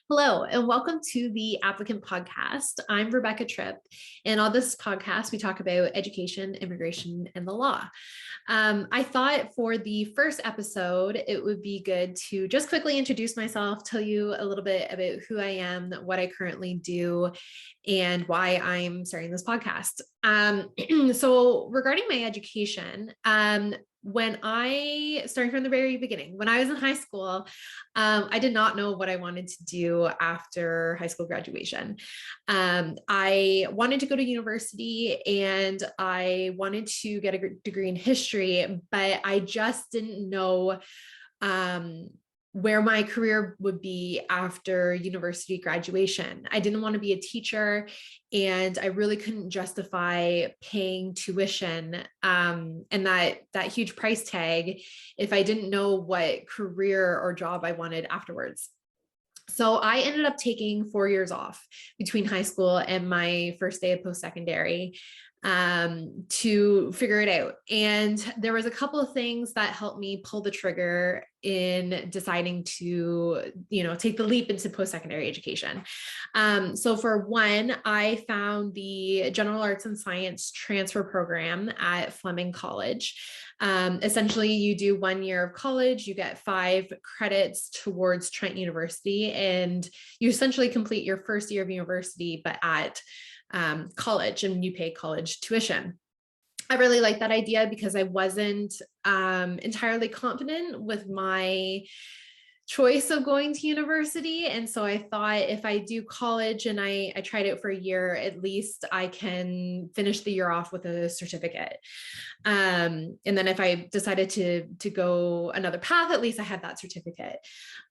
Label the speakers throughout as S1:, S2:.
S1: Hello, and welcome to the Applicant podcast. I'm Rebecca Tripp, and on this podcast, we talk about education, immigration, and the law. I thought for the first episode, it would be good to just quickly introduce myself, tell you a little bit about who I am, what I currently do, and why I'm starting this podcast. So regarding my education, starting from the very beginning, when I was in high school, I did not know what I wanted to do after high school graduation. I wanted to go to university and I wanted to get a degree in history, but I just didn't know where my career would be after university graduation. I didn't want to be a teacher, and I really couldn't justify paying tuition and that huge price tag if I didn't know what career or job I wanted afterwards. So I ended up taking 4 years off between high school and my first day of post-secondary to figure it out. And there was a couple of things that helped me pull the trigger in deciding to, take the leap into post-secondary education. So for one, I found the General Arts and Science transfer program at Fleming College. Essentially, you do 1 year of college, you get 5 credits towards Trent University, and you essentially complete your first year of university, but at college, and you pay college tuition. I really like that idea because I wasn't entirely confident with my choice of going to university. And so I thought if I do college and I tried it for a year, at least I can finish the year off with a certificate. And then if I decided to go another path, at least I had that certificate.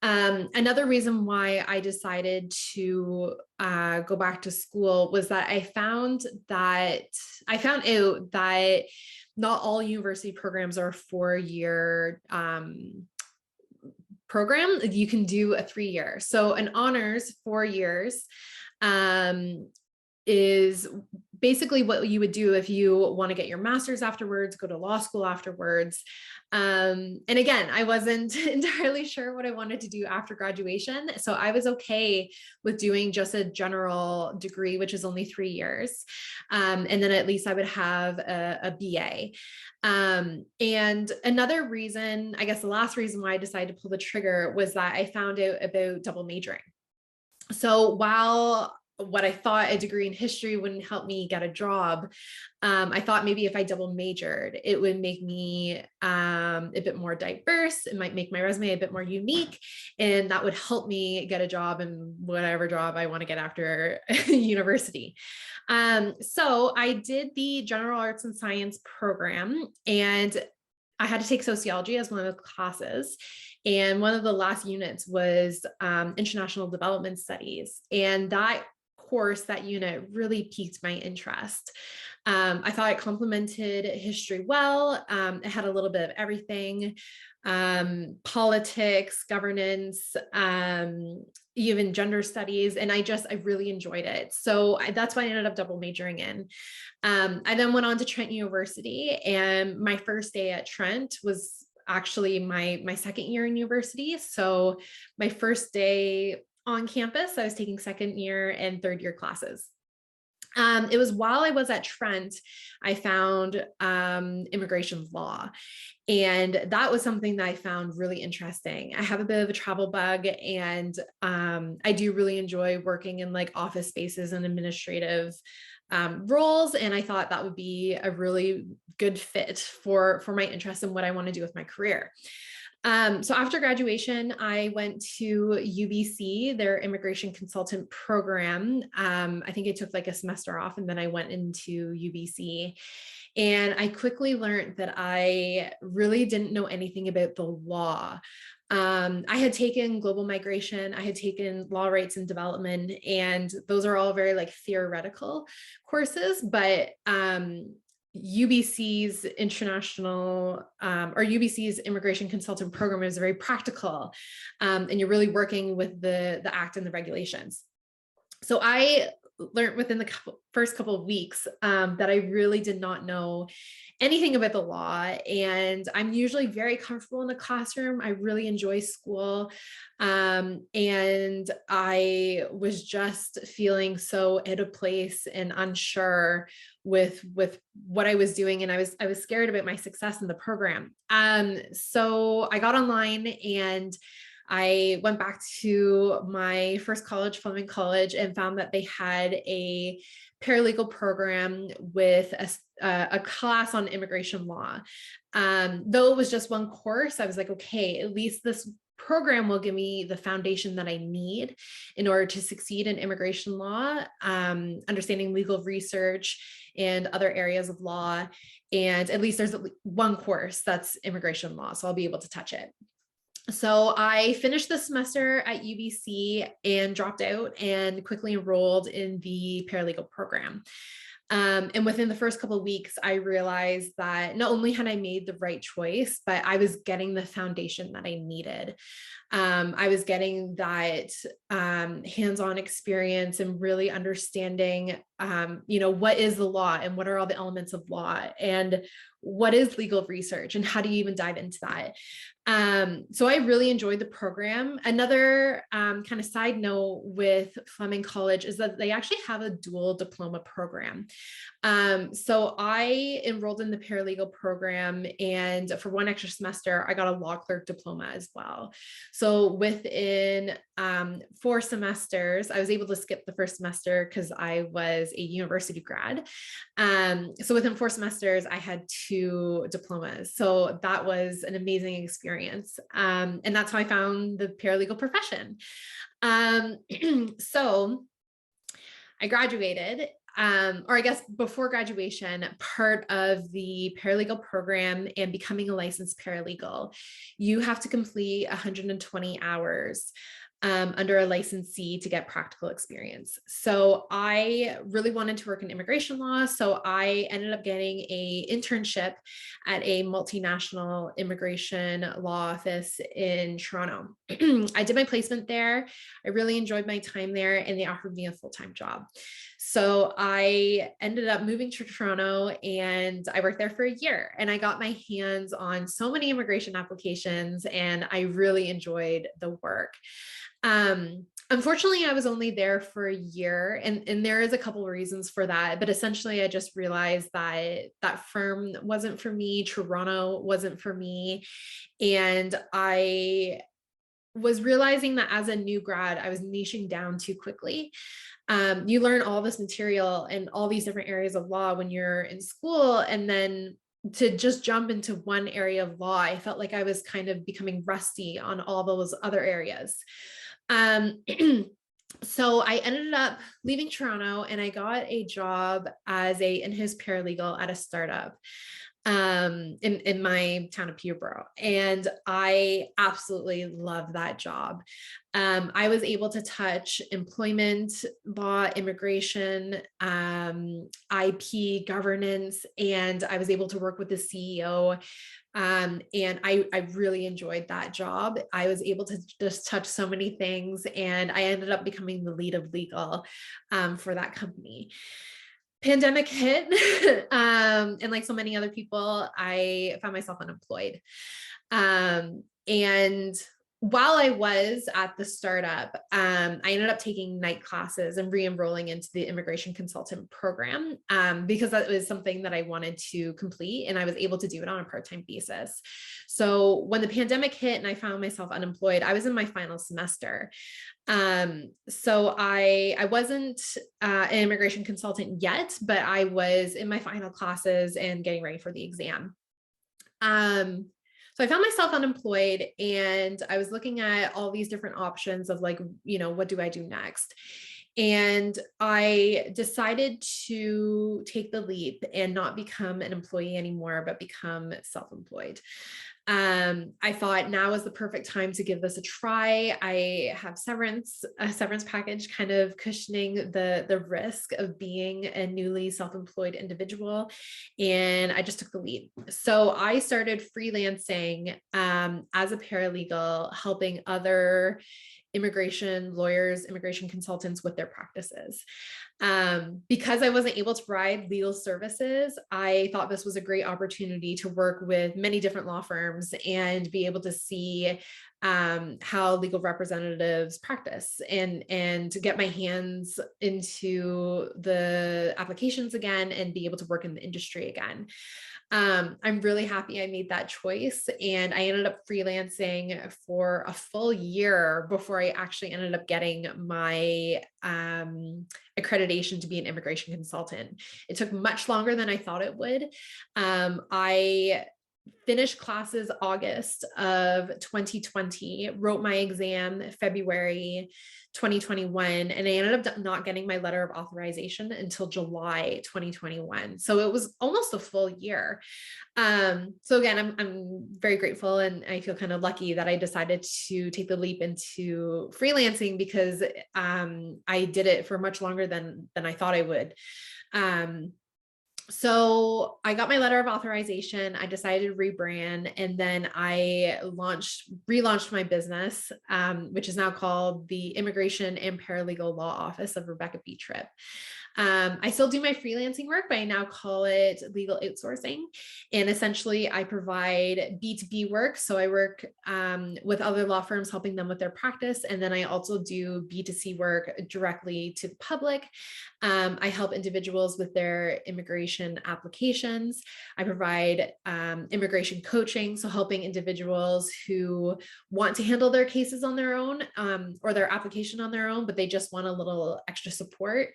S1: Another reason why I decided to go back to school was that I found out that not all university programs are 4-year program. You can do a 3-year. So an honors 4 years is basically what you would do if you want to get your master's afterwards, go to law school afterwards. And again, I wasn't entirely sure what I wanted to do after graduation. So I was okay with doing just a general degree, which is only 3 years. And then at least I would have a BA. And another reason, I guess the last reason why I decided to pull the trigger was that I found out about double majoring. So while what I thought a degree in history wouldn't help me get a job, I thought maybe if I double majored, it would make me a bit more diverse. It might make my resume a bit more unique, and that would help me get a job in whatever job I want to get after university. So I did the General Arts and Science program, and I had to take sociology as one of the classes. And one of the last units was international development studies. And that course, that unit really piqued my interest. I thought it complemented history well. It had a little bit of everything, politics, governance, even gender studies. And I really enjoyed it. So that's why I ended up double majoring in. I then went on to Trent University, and my first day at Trent was actually my second year in university. So my first day on campus, I was taking second year and third year classes. It was while I was at Trent, I found immigration law. And that was something that I found really interesting. I have a bit of a travel bug, and I do really enjoy working in like office spaces and administrative roles. And I thought that would be a really good fit for my interest in what I want to do with my career. So after graduation, I went to UBC, their immigration consultant program. I think I took like a semester off, and then I went into UBC. And I quickly learned that I really didn't know anything about the law. I had taken global migration, I had taken law, rights, and development, and those are all very like theoretical courses, but UBC's UBC's immigration consultant program is very practical, and you're really working with the act and the regulations. So I learned within the first couple of weeks that I really did not know anything about the law. And I'm usually very comfortable in the classroom. I really enjoy school. And I was just feeling so out of place and unsure with what I was doing. And I was scared about my success in the program. So I got online and I went back to my first college, Fleming College, and found that they had a paralegal program with a class on immigration law. Though it was just one course, I was like, okay, at least this program will give me the foundation that I need in order to succeed in immigration law, understanding legal research and other areas of law. And at least there's one course that's immigration law, so I'll be able to touch it. So I finished the semester at UBC and dropped out and quickly enrolled in the paralegal program. And within the first couple of weeks, I realized that not only had I made the right choice, but I was getting the foundation that I needed. I was getting that hands-on experience and really understanding, what is the law and what are all the elements of law and what is legal research and how do you even dive into that? So I really enjoyed the program. Another kind of side note with Fleming College is that they actually have a dual diploma program. So I enrolled in the paralegal program, and for one extra semester, I got a law clerk diploma as well. So within 4 semesters, I was able to skip the first semester because I was a university grad. So within 4 semesters, I had 2 diplomas. So that was an amazing experience. And that's how I found the paralegal profession. So I graduated, or I guess before graduation, part of the paralegal program and becoming a licensed paralegal, you have to complete 120 hours under a licensee to get practical experience. So I really wanted to work in immigration law. So I ended up getting an internship at a multinational immigration law office in Toronto. I did my placement there. I really enjoyed my time there, and they offered me a full-time job. So I ended up moving to Toronto and I worked there for a year, and I got my hands on so many immigration applications and I really enjoyed the work. Unfortunately, I was only there for a year, and there is a couple of reasons for that, but essentially I just realized that that firm wasn't for me. Toronto wasn't for me. And I was realizing that as a new grad, I was niching down too quickly. You learn all this material and all these different areas of law when you're in school, and then to just jump into one area of law, I felt like I was kind of becoming rusty on all those other areas. So I ended up leaving Toronto and I got a job as a in-house paralegal at a startup in my town of Peterborough. And I absolutely love that job. I was able to touch employment law, immigration, IP, governance, and I was able to work with the CEO. And I really enjoyed that job. I was able to just touch so many things, and I ended up becoming the lead of legal for that company. Pandemic hit, and like so many other people, I found myself unemployed. And while I was at the startup, I ended up taking night classes and re-enrolling into the immigration consultant program because that was something that I wanted to complete, and I was able to do it on a part-time basis. So when the pandemic hit and I found myself unemployed, I was in my final semester. So I wasn't an immigration consultant yet, but I was in my final classes and getting ready for the exam. So I found myself unemployed, and I was looking at all these different options of like, what do I do next? And I decided to take the leap and not become an employee anymore, but become self-employed. I thought now is the perfect time to give this a try. I have a severance package kind of cushioning the risk of being a newly self-employed individual. And I just took the leap. So I started freelancing as a paralegal, helping other immigration lawyers, immigration consultants with their practices. Because I wasn't able to provide legal services, I thought this was a great opportunity to work with many different law firms and be able to see how legal representatives practice and to get my hands into the applications again and be able to work in the industry again. I'm really happy I made that choice, and I ended up freelancing for a full year before I actually ended up getting my accreditation to be an immigration consultant. It took much longer than I thought it would. I finished classes August of 2020, wrote my exam February 2021, and I ended up not getting my letter of authorization until July 2021. So it was almost a full year. So again, I'm very grateful, and I feel kind of lucky that I decided to take the leap into freelancing, because I did it for much longer than I thought I would. So I got my letter of authorization. I decided to rebrand, and then I relaunched my business, which is now called the Immigration and Paralegal Law Office of Rebecca B. Tripp. I still do my freelancing work, but I now call it legal outsourcing. And essentially I provide B2B work. So I work with other law firms, helping them with their practice. And then I also do B2C work directly to the public. I help individuals with their immigration applications. I provide immigration coaching, so helping individuals who want to handle their cases on their own, or their application on their own, but they just want a little extra support.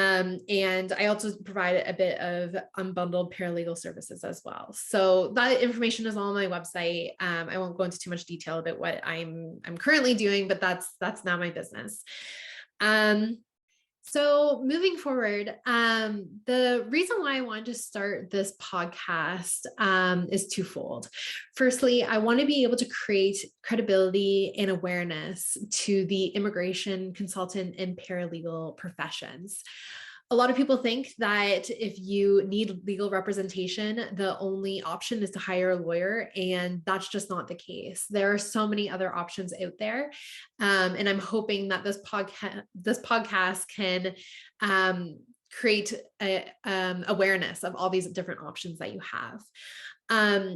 S1: And I also provide a bit of unbundled paralegal services as well. So that information is all on my website. I won't go into too much detail about what I'm currently doing, but that's now my business. So moving forward, the reason why I wanted to start this podcast is twofold. Firstly, I want to be able to create credibility and awareness to the immigration consultant and paralegal professions. A lot of people think that if you need legal representation, the only option is to hire a lawyer, and that's just not the case. There are so many other options out there, and I'm hoping that this podcast can create awareness of all these different options that you have.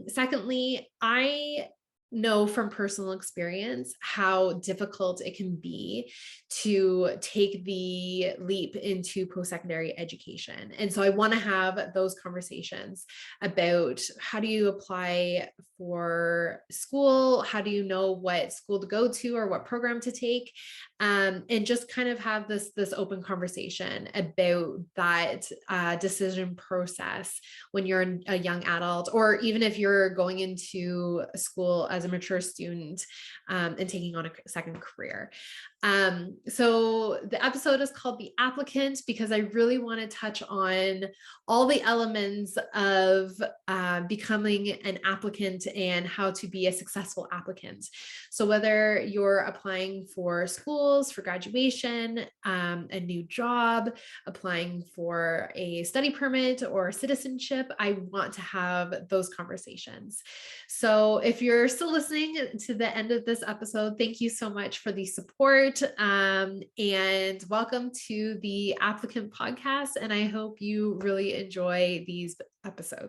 S1: Secondly, I know from personal experience how difficult it can be to take the leap into post-secondary education. And so I want to have those conversations about how do you apply for school? How do you know what school to go to or what program to take? And just kind of have this open conversation about that decision process when you're a young adult, or even if you're going into a school as a mature student and taking on a second career. So the episode is called The Applicant because I really want to touch on all the elements of becoming an applicant and how to be a successful applicant. So whether you're applying for schools, for graduation, a new job, applying for a study permit or citizenship, I want to have those conversations. So if you're still listening to the end of this episode, thank you so much for the support, and welcome to the Applicant podcast. And I hope you really enjoy these episodes.